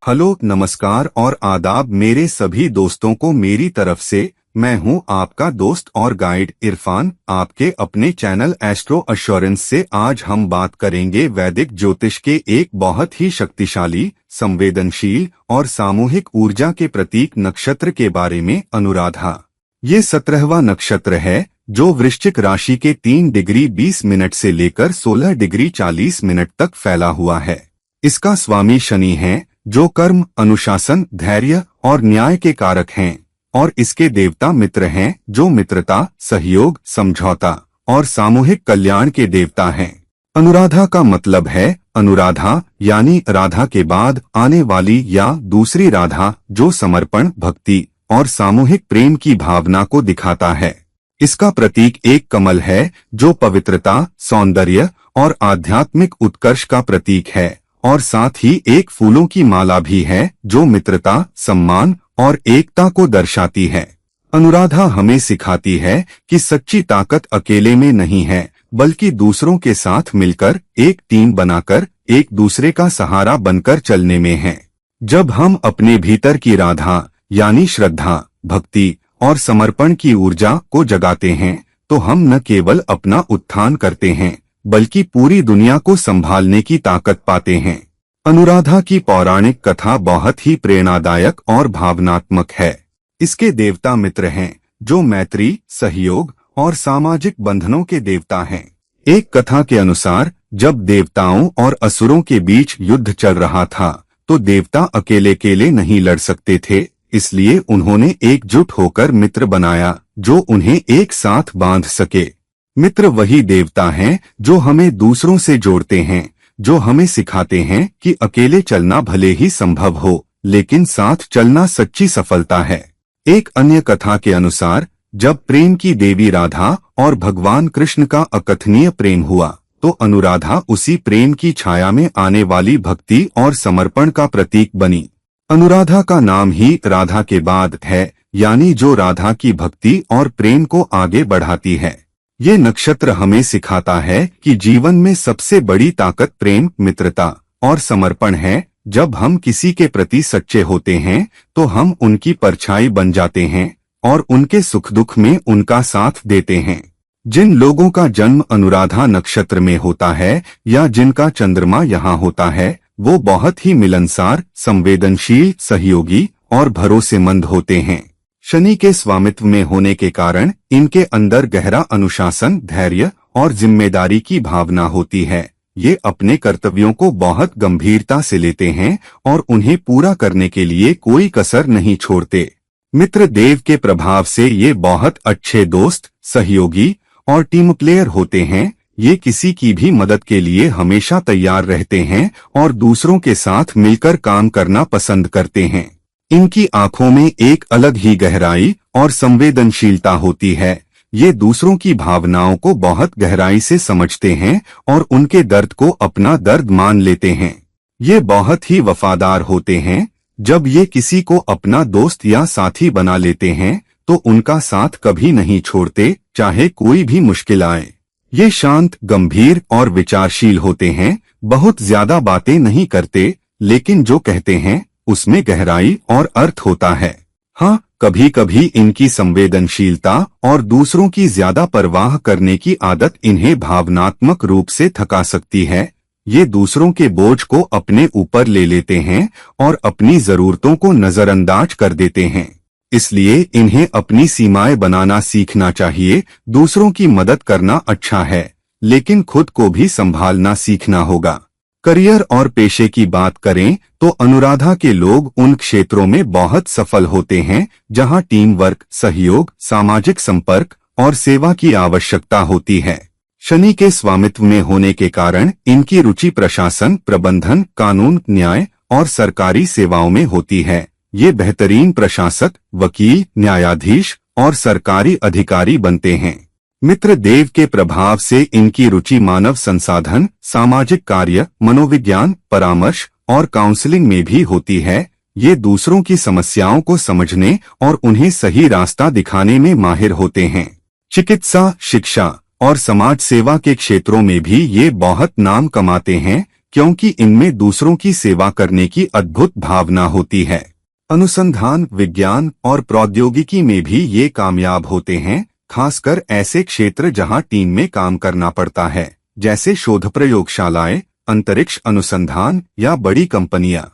Hello, नमस्कार और आदाब मेरे सभी दोस्तों को मेरी तरफ से। मैं हूं आपका दोस्त और गाइड इरफान, आपके अपने चैनल एस्ट्रो एश्योरेंस से। आज हम बात करेंगे वैदिक ज्योतिष के एक बहुत ही शक्तिशाली, संवेदनशील और सामूहिक ऊर्जा के प्रतीक नक्षत्र के बारे में। अनुराधा ये 17वां नक्षत्र है जो वृश्चिक राशि के 3 डिग्री 20 मिनट से लेकर 16 डिग्री 40 मिनट तक फैला हुआ है। इसका स्वामी शनि है जो कर्म, अनुशासन, धैर्य और न्याय के कारक हैं, और इसके देवता मित्र हैं जो मित्रता, सहयोग, समझौता और सामूहिक कल्याण के देवता हैं। अनुराधा का मतलब है अनुराधा यानी राधा के बाद आने वाली या दूसरी राधा, जो समर्पण, भक्ति और सामूहिक प्रेम की भावना को दिखाता है। इसका प्रतीक एक कमल है जो पवित्रता, सौंदर्य और आध्यात्मिक उत्कर्ष का प्रतीक है, और साथ ही एक फूलों की माला भी है जो मित्रता, सम्मान और एकता को दर्शाती है। अनुराधा हमें सिखाती है कि सच्ची ताकत अकेले में नहीं है, बल्कि दूसरों के साथ मिलकर, एक टीम बनाकर, एक दूसरे का सहारा बनकर चलने में है। जब हम अपने भीतर की राधा यानी श्रद्धा, भक्ति और समर्पण की ऊर्जा को जगाते हैं, तो हम न केवल अपना उत्थान करते हैं, बल्कि पूरी दुनिया को संभालने की ताकत पाते हैं। अनुराधा की पौराणिक कथा बहुत ही प्रेरणादायक और भावनात्मक है। इसके देवता मित्र हैं जो मैत्री, सहयोग और सामाजिक बंधनों के देवता हैं। एक कथा के अनुसार जब देवताओं और असुरों के बीच युद्ध चल रहा था, तो देवता अकेले नहीं लड़ सकते थे, इसलिए उन्होंने एकजुट होकर मित्र बनाया जो उन्हें एक साथ बांध सके। मित्र वही देवता हैं जो हमें दूसरों से जोड़ते हैं, जो हमें सिखाते हैं कि अकेले चलना भले ही संभव हो, लेकिन साथ चलना सच्ची सफलता है। एक अन्य कथा के अनुसार जब प्रेम की देवी राधा और भगवान कृष्ण का अकथनीय प्रेम हुआ, तो अनुराधा उसी प्रेम की छाया में आने वाली भक्ति और समर्पण का प्रतीक बनी। अनुराधा का नाम ही राधा के बाद है, यानी जो राधा की भक्ति और प्रेम को आगे बढ़ाती है। ये नक्षत्र हमें सिखाता है कि जीवन में सबसे बड़ी ताकत प्रेम, मित्रता और समर्पण है। जब हम किसी के प्रति सच्चे होते हैं, तो हम उनकी परछाई बन जाते हैं और उनके सुख दुख में उनका साथ देते हैं। जिन लोगों का जन्म अनुराधा नक्षत्र में होता है या जिनका चंद्रमा यहाँ होता है, वो बहुत ही मिलनसार, संवेदनशील, सहयोगी और भरोसेमंद होते हैं। शनि के स्वामित्व में होने के कारण इनके अंदर गहरा अनुशासन, धैर्य और जिम्मेदारी की भावना होती है। ये अपने कर्तव्यों को बहुत गंभीरता से लेते हैं और उन्हें पूरा करने के लिए कोई कसर नहीं छोड़ते। मित्र देव के प्रभाव से ये बहुत अच्छे दोस्त, सहयोगी और टीम प्लेयर होते हैं। ये किसी की भी मदद के लिए हमेशा तैयार रहते हैं और दूसरों के साथ मिलकर काम करना पसंद करते हैं। इनकी आंखों में एक अलग ही गहराई और संवेदनशीलता होती है। ये दूसरों की भावनाओं को बहुत गहराई से समझते हैं और उनके दर्द को अपना दर्द मान लेते हैं। ये बहुत ही वफादार होते हैं। जब ये किसी को अपना दोस्त या साथी बना लेते हैं, तो उनका साथ कभी नहीं छोड़ते, चाहे कोई भी मुश्किल आए। ये शांत, गंभीर और विचारशील होते हैं। बहुत ज्यादा बातें नहीं करते, लेकिन जो कहते हैं उसमें गहराई और अर्थ होता है। हाँ, कभी कभी इनकी संवेदनशीलता और दूसरों की ज्यादा परवाह करने की आदत इन्हें भावनात्मक रूप से थका सकती है। ये दूसरों के बोझ को अपने ऊपर ले लेते हैं और अपनी जरूरतों को नजरअंदाज कर देते हैं। इसलिए इन्हें अपनी सीमाएं बनाना सीखना चाहिए। दूसरों की मदद करना अच्छा है, लेकिन खुद को भी संभालना सीखना होगा। करियर और पेशे की बात करें तो अनुराधा के लोग उन क्षेत्रों में बहुत सफल होते हैं जहां टीम वर्क, सहयोग, सामाजिक संपर्क और सेवा की आवश्यकता होती है। शनि के स्वामित्व में होने के कारण इनकी रुचि प्रशासन, प्रबंधन, कानून, न्याय और सरकारी सेवाओं में होती है। ये बेहतरीन प्रशासक, वकील, न्यायाधीश और सरकारी अधिकारी बनते हैं। मित्र देव के प्रभाव से इनकी रुचि मानव संसाधन, सामाजिक कार्य, मनोविज्ञान, परामर्श और काउंसलिंग में भी होती है। ये दूसरों की समस्याओं को समझने और उन्हें सही रास्ता दिखाने में माहिर होते हैं। चिकित्सा, शिक्षा और समाज सेवा के क्षेत्रों में भी ये बहुत नाम कमाते हैं, क्योंकि इनमें दूसरों की सेवा करने की अद्भुत भावना होती है। अनुसंधान, विज्ञान और प्रौद्योगिकी में भी ये कामयाब होते हैं, खासकर ऐसे क्षेत्र जहां टीम में काम करना पड़ता है, जैसे शोध प्रयोगशालाएं, अंतरिक्ष अनुसंधान या बड़ी कंपनियां।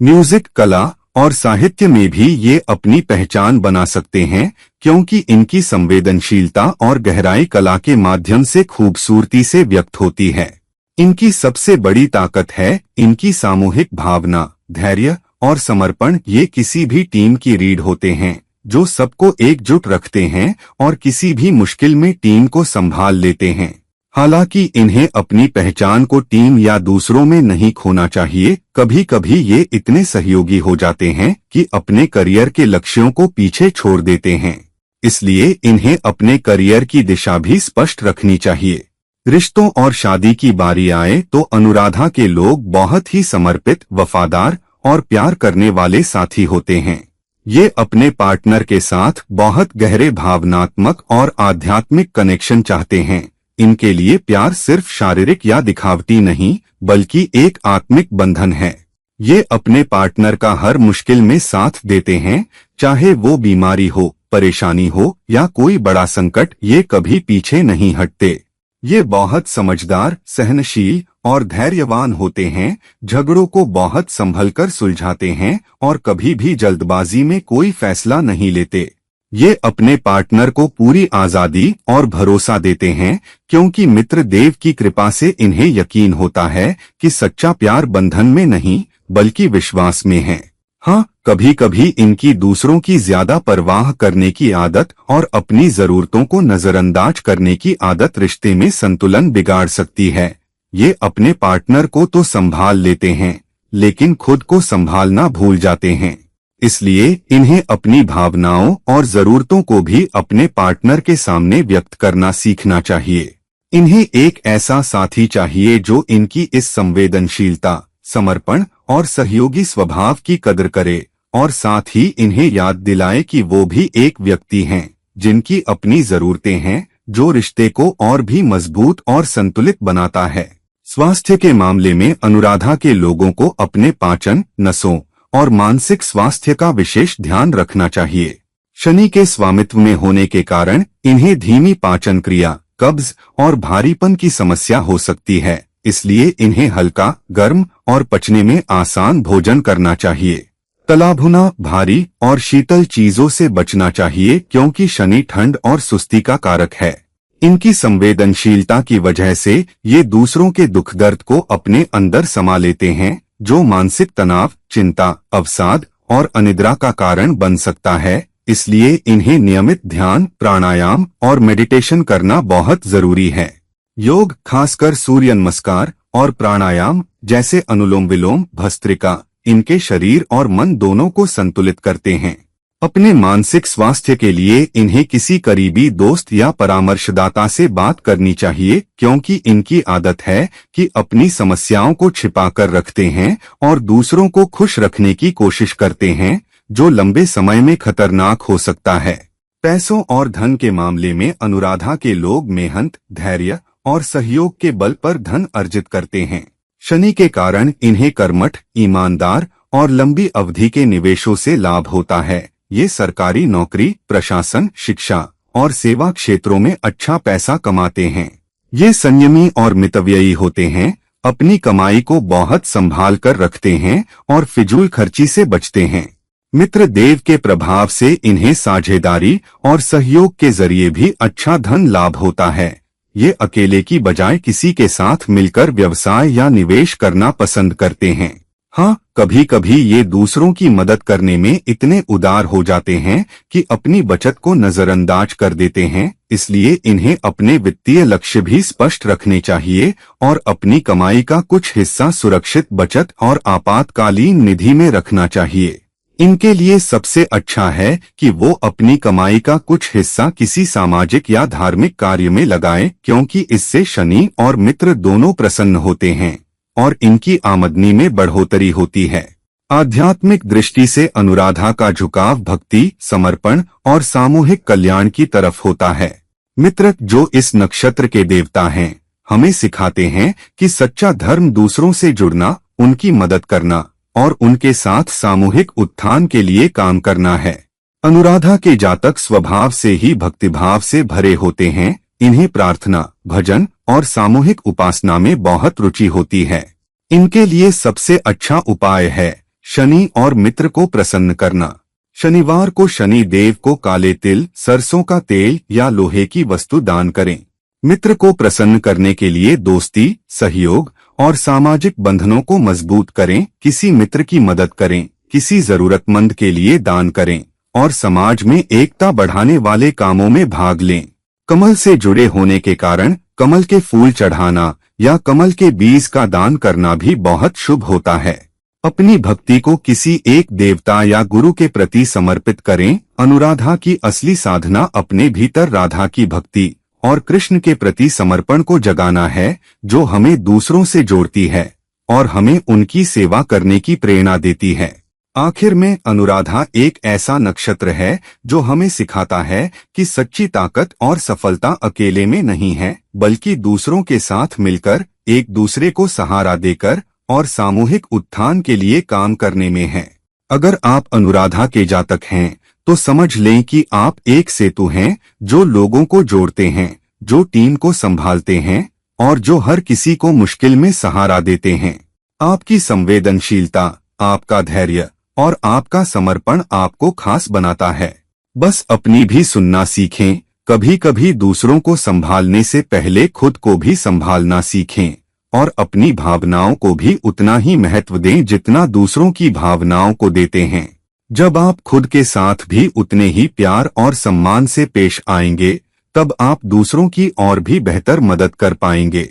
म्यूजिक, कला और साहित्य में भी ये अपनी पहचान बना सकते हैं, क्योंकि इनकी संवेदनशीलता और गहराई कला के माध्यम से खूबसूरती से व्यक्त होती है। इनकी सबसे बड़ी ताकत है इनकी सामूहिक भावना, धैर्य और समर्पण। ये किसी भी टीम की रीढ़ होते हैं, जो सबको एकजुट रखते हैं और किसी भी मुश्किल में टीम को संभाल लेते हैं। हालांकि इन्हें अपनी पहचान को टीम या दूसरों में नहीं खोना चाहिए। कभी कभी ये इतने सहयोगी हो जाते हैं कि अपने करियर के लक्ष्यों को पीछे छोड़ देते हैं। इसलिए इन्हें अपने करियर की दिशा भी स्पष्ट रखनी चाहिए। रिश्तों और शादी की बारी आए तो अनुराधा के लोग बहुत ही समर्पित, वफादार और प्यार करने वाले साथी होते हैं। ये अपने पार्टनर के साथ बहुत गहरे भावनात्मक और आध्यात्मिक कनेक्शन चाहते हैं। इनके लिए प्यार सिर्फ शारीरिक या दिखावटी नहीं, बल्कि एक आत्मिक बंधन है। ये अपने पार्टनर का हर मुश्किल में साथ देते हैं, चाहे वो बीमारी हो, परेशानी हो या कोई बड़ा संकट, ये कभी पीछे नहीं हटते। ये बहुत समझदार, सहनशील और धैर्यवान होते हैं, झगड़ों को बहुत संभलकर सुलझाते हैं और कभी भी जल्दबाजी में कोई फैसला नहीं लेते। ये अपने पार्टनर को पूरी आजादी और भरोसा देते हैं, क्योंकि मित्र देव की कृपा से इन्हें यकीन होता है कि सच्चा प्यार बंधन में नहीं, बल्कि विश्वास में है। हाँ, कभी कभी इनकी दूसरों की ज्यादा परवाह करने की आदत और अपनी जरूरतों को नजरअंदाज करने की आदत रिश्ते में संतुलन बिगाड़ सकती है। ये अपने पार्टनर को तो संभाल लेते हैं, लेकिन खुद को संभालना भूल जाते हैं। इसलिए इन्हें अपनी भावनाओं और जरूरतों को भी अपने पार्टनर के सामने व्यक्त करना सीखना चाहिए। इन्हें एक ऐसा साथी चाहिए जो इनकी इस संवेदनशीलता, समर्पण और सहयोगी स्वभाव की कदर करे, और साथ ही इन्हें याद दिलाए कि वो भी एक व्यक्ति हैं, जिनकी अपनी जरूरतें हैं, जो रिश्ते को और भी मजबूत और संतुलित बनाता है। स्वास्थ्य के मामले में अनुराधा के लोगों को अपने पाचन, नसों और मानसिक स्वास्थ्य का विशेष ध्यान रखना चाहिए। शनि के स्वामित्व में होने के कारण इन्हें धीमी पाचन क्रिया, कब्ज और भारीपन की समस्या हो सकती है। इसलिए इन्हें हल्का, गर्म और पचने में आसान भोजन करना चाहिए। तला भुना, भारी और शीतल चीजों से बचना चाहिए, क्योंकि शनि ठंड और सुस्ती का कारक है। इनकी संवेदनशीलता की वजह से ये दूसरों के दुख दर्द को अपने अंदर समा लेते हैं, जो मानसिक तनाव, चिंता, अवसाद और अनिद्रा का कारण बन सकता है। इसलिए इन्हें नियमित ध्यान, प्राणायाम और मेडिटेशन करना बहुत जरूरी है। योग, खासकर सूर्य नमस्कार और प्राणायाम जैसे अनुलोम विलोम, भस्त्रिका, इनके शरीर और मन दोनों को संतुलित करते हैं। अपने मानसिक स्वास्थ्य के लिए इन्हें किसी करीबी दोस्त या परामर्शदाता से बात करनी चाहिए, क्योंकि इनकी आदत है कि अपनी समस्याओं को छिपा कर रखते हैं और दूसरों को खुश रखने की कोशिश करते हैं, जो लंबे समय में खतरनाक हो सकता है। पैसों और धन के मामले में अनुराधा के लोग मेहनत, धैर्य और सहयोग के बल पर धन अर्जित करते हैं। शनि के कारण इन्हें कर्मठ, ईमानदार और लंबी अवधि के निवेशों से लाभ होता है। ये सरकारी नौकरी, प्रशासन, शिक्षा और सेवा क्षेत्रों में अच्छा पैसा कमाते हैं। ये संयमी और मितव्ययी होते हैं, अपनी कमाई को बहुत संभाल कर रखते हैं और फिजूल खर्ची से बचते हैं। मित्र देव के प्रभाव से इन्हें साझेदारी और सहयोग के जरिए भी अच्छा धन लाभ होता है। ये अकेले की बजाय किसी के साथ मिलकर व्यवसाय या निवेश करना पसंद करते हैं। हाँ, कभी कभी ये दूसरों की मदद करने में इतने उदार हो जाते हैं कि अपनी बचत को नजरअंदाज कर देते हैं। इसलिए इन्हें अपने वित्तीय लक्ष्य भी स्पष्ट रखने चाहिए और अपनी कमाई का कुछ हिस्सा सुरक्षित बचत और आपातकालीन निधि में रखना चाहिए। इनके लिए सबसे अच्छा है कि वो अपनी कमाई का कुछ हिस्सा किसी सामाजिक या धार्मिक कार्य में लगाएं, क्योंकि इससे शनि और मित्र दोनों प्रसन्न होते हैं और इनकी आमदनी में बढ़ोतरी होती है। आध्यात्मिक दृष्टि से अनुराधा का झुकाव भक्ति, समर्पण और सामूहिक कल्याण की तरफ होता है। मित्र, जो इस नक्षत्र के देवता हैं, हमें सिखाते हैं कि सच्चा धर्म दूसरों से जुड़ना, उनकी मदद करना और उनके साथ सामूहिक उत्थान के लिए काम करना है। अनुराधा के जातक स्वभाव से ही भक्तिभाव से भरे होते हैं। इन्हें प्रार्थना, भजन और सामूहिक उपासना में बहुत रुचि होती है। इनके लिए सबसे अच्छा उपाय है शनि और मित्र को प्रसन्न करना। शनिवार को शनि देव को काले तिल, सरसों का तेल या लोहे की वस्तु दान करें। मित्र को प्रसन्न करने के लिए दोस्ती, सहयोग और सामाजिक बंधनों को मजबूत करें। किसी मित्र की मदद करें, किसी जरूरतमंद के लिए दान करें और समाज में एकता बढ़ाने वाले कामों में भाग लें। कमल से जुड़े होने के कारण कमल के फूल चढ़ाना या कमल के बीज का दान करना भी बहुत शुभ होता है। अपनी भक्ति को किसी एक देवता या गुरु के प्रति समर्पित करें। अनुराधा की असली साधना अपने भीतर राधा की भक्ति और कृष्ण के प्रति समर्पण को जगाना है, जो हमें दूसरों से जोड़ती है और हमें उनकी सेवा करने की प्रेरणा देती है। आखिर में अनुराधा एक ऐसा नक्षत्र है जो हमें सिखाता है कि सच्ची ताकत और सफलता अकेले में नहीं है, बल्कि दूसरों के साथ मिलकर, एक दूसरे को सहारा देकर और सामूहिक उत्थान के लिए काम करने में है। अगर आप अनुराधा के जातक हैं तो समझ लें कि आप एक सेतु हैं जो लोगों को जोड़ते हैं, जो टीम को संभालते हैं और जो हर किसी को मुश्किल में सहारा देते हैं। आपकी संवेदनशीलता, आपका धैर्य और आपका समर्पण आपको खास बनाता है। बस अपनी भी सुनना सीखें। कभी कभी दूसरों को संभालने से पहले खुद को भी संभालना सीखें और अपनी भावनाओं को भी उतना ही महत्व दें जितना दूसरों की भावनाओं को देते हैं। जब आप खुद के साथ भी उतने ही प्यार और सम्मान से पेश आएंगे, तब आप दूसरों की और भी बेहतर मदद कर पाएंगे।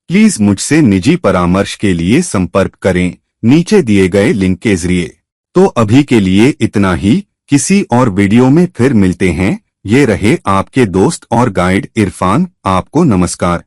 प्लीज मुझसे निजी परामर्श के लिए संपर्क करें नीचे दिए गए लिंक के जरिए। तो अभी के लिए इतना ही। किसी और वीडियो में फिर मिलते हैं। ये रहे आपके दोस्त और गाइड इरफान। आपको नमस्कार।